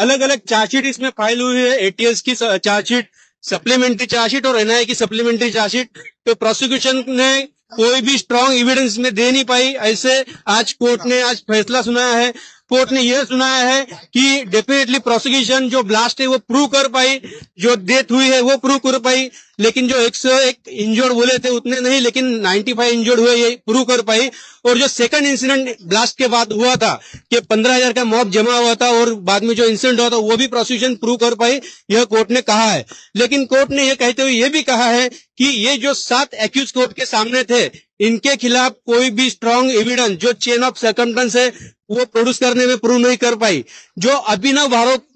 अलग अलग चार्जशीट इसमें फाइल हुई है, एटीएस की चार्जशीट, सप्लीमेंट्री चार्जशीट और एनआईए की सप्लीमेंट्री चार्जशीट। तो प्रोसिक्यूशन ने कोई भी स्ट्रांग एविडेंस में दे नहीं पाई, ऐसे आज कोर्ट ने आज फैसला सुनाया है। कोर्ट ने यह सुनाया है कि डेफिनेटली प्रोसिक्यूशन जो ब्लास्ट है वो प्रूव कर पाई, जो डेथ हुई है वो प्रूव कर पाई, लेकिन जो 101 इंजर्ड बोले थे उतने नहीं, लेकिन 95 इंजर्ड हुए ये प्रूव कर पाई। और जो सेकंड इंसिडेंट ब्लास्ट के बाद हुआ था कि 15,000 का मॉब जमा हुआ था और बाद में जो इंसिडेंट हुआ था वो भी प्रोसिक्यूशन प्रूव कर पाई, यह कोर्ट ने कहा है। लेकिन कोर्ट ने यह कहते हुए यह भी कहा है कि ये जो 7 एक्यूज कोर्ट के सामने थे, इनके खिलाफ कोई भी स्ट्रांग एविडेंस जो चेन ऑफ सर्कमस्टेंस है वो प्रोड्यूस करने में प्रूव नहीं कर पाई। जो अभिनव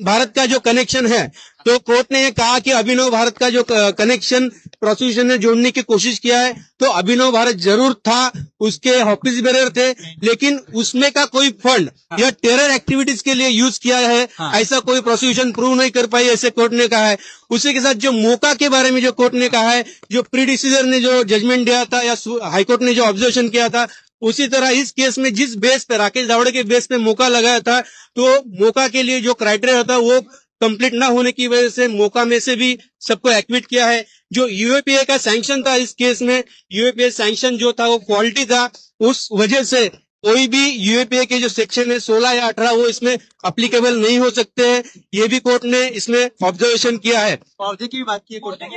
भारत का जो कनेक्शन है, तो कोर्ट ने ये कहा कि अभिनव भारत का जो कनेक्शन प्रोसिक्यूशन ने जोड़ने की कोशिश किया है, तो अभिनव भारत जरूर था, उसके ऑफिस बेरर थे, लेकिन उसमें का कोई फंड या टेरर एक्टिविटीज के लिए यूज किया है, ऐसा कोई प्रोसिक्यूशन प्रूव नहीं कर पाई, ऐसे कोर्ट ने कहा है। उसी के साथ जो मौका के बारे में जो कोर्ट ने कहा है, जो प्री डिसीजर ने जो जजमेंट दिया था या हाईकोर्ट ने जो ऑब्जर्वेशन किया था, उसी तरह इस केस में जिस बेस पे राकेश दावड़े के बेस पे मौका लगाया था, तो मौका के लिए जो क्राइटेरिया था वो कंप्लीट ना होने की वजह से मौका में से भी सबको एक्विट किया है। जो यूएपीए का सैंक्शन था इस केस में, यूएपीए सैंक्शन जो था वो फॉल्टी था, उस वजह से कोई भी यूएपीए के जो सेक्शन है 16 या 18 वो इसमें अप्लीकेबल नहीं हो सकते हैं, ये भी कोर्ट ने इसमें ऑब्जर्वेशन किया है। मुआवजे की भी बात की है कोर्ट ने।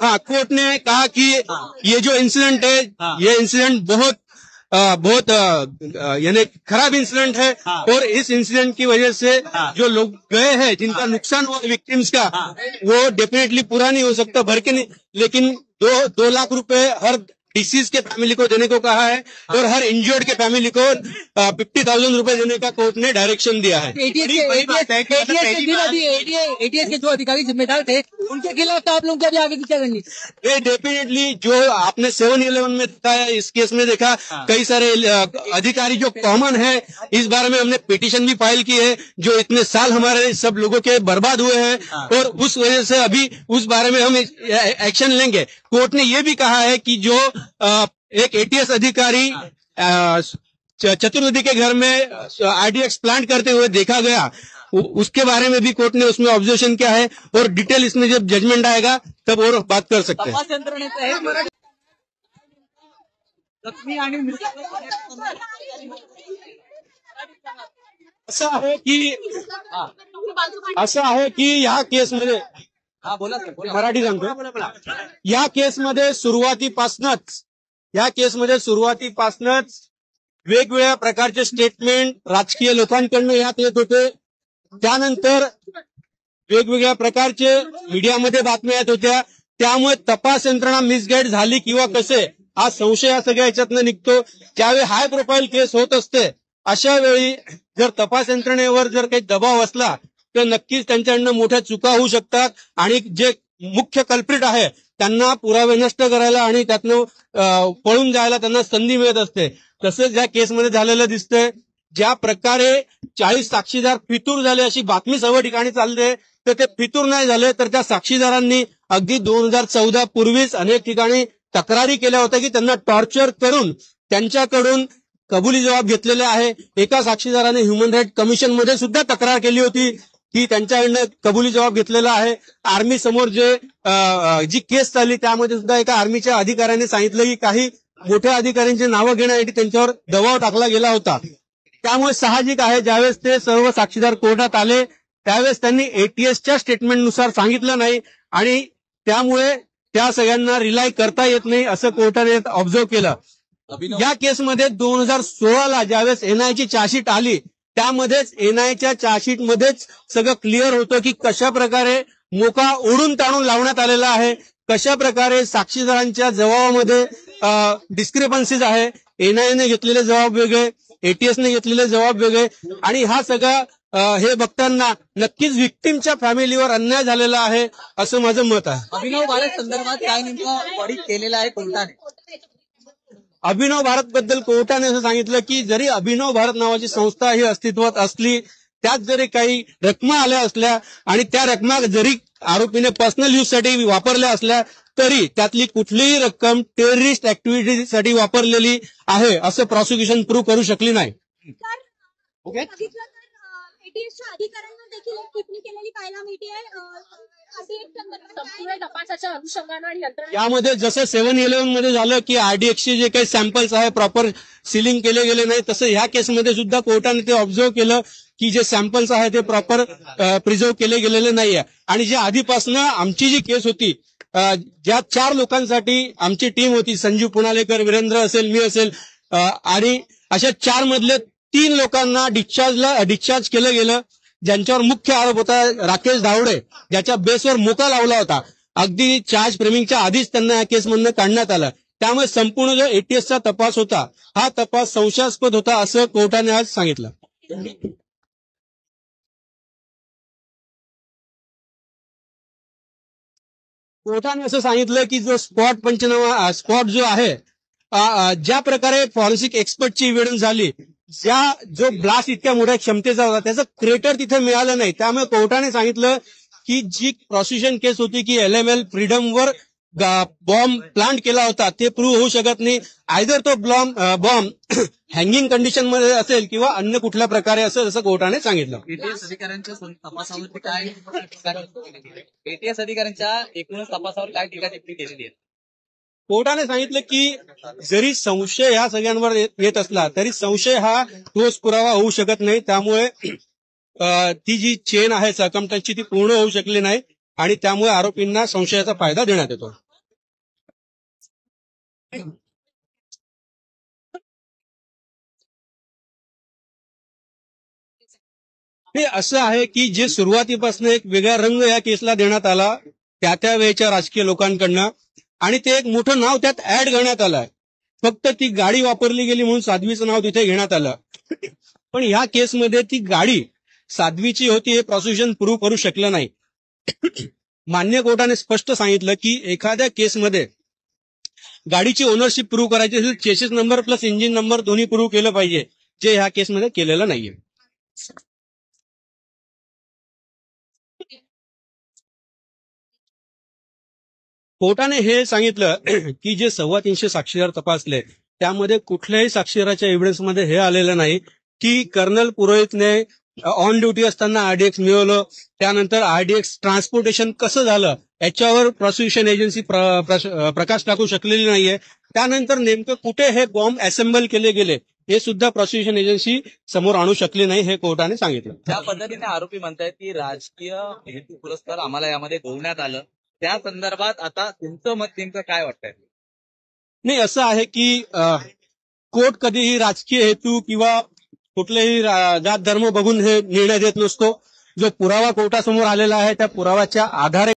हाँ, कोर्ट ने कहा कि ये जो इंसिडेंट है, ये इंसिडेंट बहुत यानी खराब इंसिडेंट है, और इस इंसिडेंट की वजह से जो लोग गए हैं, जिनका नुकसान हुआ विक्टिम्स का, वो डेफिनेटली पूरा नहीं हो सकता भर के नहीं, लेकिन 2 लाख रुपए हर डिसीज के फैमिली को देने को कहा है और हर इंजर्ड के फैमिली को 50,000 रुपए देने का कोर्ट ने डायरेक्शन दिया है। एटीएस के जो अधिकारी जिम्मेदार थे उनके खिलाफ तो आप लोग क्या भी आगे की क्या करनी? डेफिनेटली जो आपने 7-11 में बताया, इस केस में देखा कई सारे अधिकारी जो कॉमन है, इस बारे में हमने पिटीशन भी फाइल की है, जो इतने साल हमारे सब लोगों के बर्बाद हुए हैं, और उस वजह से अभी उस बारे में हम एक्शन लेंगे। कोर्ट ने यह भी कहा है कि जो एक एटीएस अधिकारी चतुर्वेदी के घर में आरडीएक्स प्लांट करते हुए देखा गया, उसके बारे में भी कोर्ट ने उसमें ऑब्जर्वेशन किया है, और डिटेल इसमें जब जजमेंट आएगा तब और बात कर सकते हैं। असं आहे की या केसमध्ये मराठी सांगतो, या केसमध्ये सुरुवातीपासूनच वेगवेगळ्या प्रकारचे स्टेटमेंट राजकीय लोकांकडून यात येत होते, त्यानंतर वेगवेगळ्या प्रकारचे मीडियामध्ये बातम्या येत होत्या, त्यामुळे तपास यंत्रणा मिसगाईड झाली किंवा कसे हा संशय या सगळ्या याच्यातनं निघतो। ज्यावेळी हाय प्रोफाईल केस होत असते, अशा वेळी जर तपास यंत्रणेवर जर काही दबाव असला तर नक्कीच त्यांच्याकडनं मोठ्या चुका होऊ शकतात, आणि जे मुख्य कल्प्रिट आहे त्यांना पुरावे नष्ट करायला आणि त्यातनं पळून जायला त्यांना संधी मिळत असते। तसंच या केसमध्ये झालेलं दिसतंय। ज्या प्रकारे 40 साक्षीदार फितूर झाले अशी बातमी सर्व ठिकाणी चालते, तर ते फितूर नाही झाले, तर त्या साक्षीदारांनी अगदी 2014 पूर्वीच अनेक ठिकाणी तक्रारी केल्या होत्या की त्यांना टॉर्चर करून त्यांच्याकडून कबुली जबाब घेतलेले आहे। एका साक्षीदाराने ह्युमन राईट कमिशन मध्ये सुद्धा तक्रार केली होती की त्यांच्याकडनं कबुली जबाब घेतलेला आहे। आर्मी समोर जी केस चालली त्यामध्ये सुद्धा एका आर्मीच्या अधिकाऱ्याने सांगितलं की काही मोठ्या अधिकाऱ्यांची नावं घेण्यासाठी त्यांच्यावर दबाव टाकला गेला होता। त्यामुळे साहजिक आहे ज्यावेळेस ते सर्व साक्षीदार कोर्टात आले त्यावेळेस त्यांनी एटीएसच्या स्टेटमेंटनुसार सांगितलं नाही, आणि त्यामुळे त्या सगळ्यांना रिलाय करता येत नाही असं कोर्टाने ऑब्झर्व केलं। या केसमध्ये 2016ला ज्यावेळेस एनआयची चार्जशीट आली, त्यामध्येच एनआयच्या चार्जशीट मध्येच सगळं क्लिअर होतं की कशा प्रकारे मोका ओढून ताणून लावण्यात आलेला आहे, कशा प्रकारे साक्षीदारांच्या जबाबामध्ये डिस्क्रिपन्सीज आहे, एनआयने घेतलेले जबाब वेगळे, एटीएसने घेतलेले जबाब वेगळे, आणि हा सगळा हे बघताना नक्कीच विक्टिमच्या फॅमिलीवर अन्याय झालेला आहे असं माझं मत आहे। अभिनव भारत संदर्भात काय नेमकं ऑडिट केलेलं आहे कोर्टाने? अभिनव भारत बद्दल कोर्टाने असं सांगितलं की जरी अभिनव भारत नावाची संस्था ही अस्तित्वात असली, त्यात जरी काही रकमा आल्या असल्या आणि त्या रकमा जरी आरोपीने पर्सनल यूज साठी वापरल्या असल्या, तरी त्यातली कुठलीही रक्कम टेररिस्ट ऍक्टिव्हिटीसाठी वापरलेली आहे असं प्रॉसिक्युशन प्रूव्ह करू शकली नाही। एटीएसच्या अधिकाऱ्यांना देखील एक टिप्पणी केलेली पाहायला मिळते. संपूर्ण तपासाच्या अनुषंगानं आणि यंत्रणा यामध्ये जसं 7-11 मध्ये झालं की आरडीएक्सचे जे काही सॅम्पल्स आहे प्रॉपर सिलिंग केले गेले नाही, तसं ह्या केसमध्ये सुद्धा कोर्टाने ते ऑब्झर्व केलं की जे सॅम्पल्स आहे ते प्रॉपर प्रिझर्व केले गेलेले नाहीये. आणि जे आधीपासून आमची जी केस होती, ज्या 4 लोकांसाठी आमची टीम होती, संजीव पुनालेकर, वीरेंद्र असेल, मी असेल, आणि अशा 4 मधले 3 लोकांना डिस्चार्ज केलं गेलं, ज्यांच्यावर मुख्य आरोप होता राकेश धावडे, ज्याच्या बेसवर मोका लावला होता. अगदी चार्ज फ्रेमिंगच्या आधीच त्यांना या केसमधनं काढण्यात आलं. त्यामुळे संपूर्ण जो एटीएसचा तपास होता हा तपास संशयास्पद होता असं कोर्टाने आज सांगितलं. कोर्टाने असं सांगितलं की जो स्पॉट पंचनामा स्पॉट जो आहे, ज्या प्रकारे फॉरेन्सिक एक्सपर्टची इव्हिडन्स झाली, जो ब्लास्ट इतक्या मोठ्या क्षमतेचा होता त्याचं क्रेटर तिथे मिळालं नाही. त्यामुळे कोर्टाने सांगितलं की जी प्रॉसिक्युशन केस होती की LML फ्रीडमवर बॉम्ब प्लांट केला होता ते प्रूव्ह होऊ शकत नाही. आयदर तो बॉम्ब हँगिंग कंडिशन मध्ये असेल किंवा अन्य कुठल्या प्रकारे असेल असं कोर्टाने सांगितलं. एटीएस अधिकाऱ्यांच्या तपासावर काय एटीएस अधिकाऱ्यांच्या एकूणच तपासावर काय टीका टिप्पणी केलेली आहे? कोर्टाने सांगितलं की जरी संशय या सगळ्यांवर येत असला तरी संशय हा ठोस पुरावा होऊ शकत नाही. त्यामुळे ती जी चेन आहे सर्कमस्टन्सची ती पूर्ण होऊ शकली नाही आणि त्यामुळे आरोपींना संशयाचा फायदा देण्यात येतो. हे असं आहे की जे सुरुवातीपासून एक वेगळा रंग या केसला देण्यात आला त्या वेळेच्या राजकीय लोकांकडनं, आणि ते एक मोठं नाव त्यात ऍड करण्यात आलं. फक्त ती गाडी वापरली गेली म्हणून साध्वीचं नाव तिथे घेण्यात आलं. पण ह्या केसमध्ये ती गाडी साध्वीची होती हे प्रॉसिक्युशन प्रूव्ह करू शकलं नाही. मान्य कोर्टाने स्पष्ट सांगितलं की एखाद्या केसमध्ये गाडीची ओनरशिप प्रूव्ह करायची असेल chassis number plus engine number दोन्ही प्रूव्ह केलं पाहिजे, जे ह्या केसमध्ये केलेलं नाहीये. कोर्टाने हे सांगितलं की जे 325 साक्षीदार तपासले त्यामध्ये कुठल्याही साक्षीदाराच्या एव्हिडन्समध्ये हे आलेलं नाही की कर्नल पुरोहितने ऑन ड्युटी असताना आरडीएक्स मिळवलं, त्यानंतर आरडीएक्स ट्रान्सपोर्टेशन कसं झालं याच्यावर प्रॉसिक्युशन एजन्सी प्रकाश टाकू शकलेली नाहीये. त्यानंतर नेमकं कुठे हे बॉम्ब असेंबल केले गेले हे सुद्धा प्रॉसिक्युशन एजन्सी समोर आणू शकली नाही, हे कोर्टाने सांगितलं. ज्या पद्धतीने आरोपी म्हणतायत की राजकीय हेतू पुरस्कार आम्हाला यामध्ये गौरवण्यात आलं, त्या संदर्भात आता तुमचं मत नेमकं काय वाटतंय? नाही, असं आहे की कोर्ट कधीही राजकीय हेतू किंवा कुठलेही जात धर्म बघून हे निर्णय देत नसतो. जो पुरावा कोर्टासमोर आलेला आहे त्या पुराव्याच्या आधारे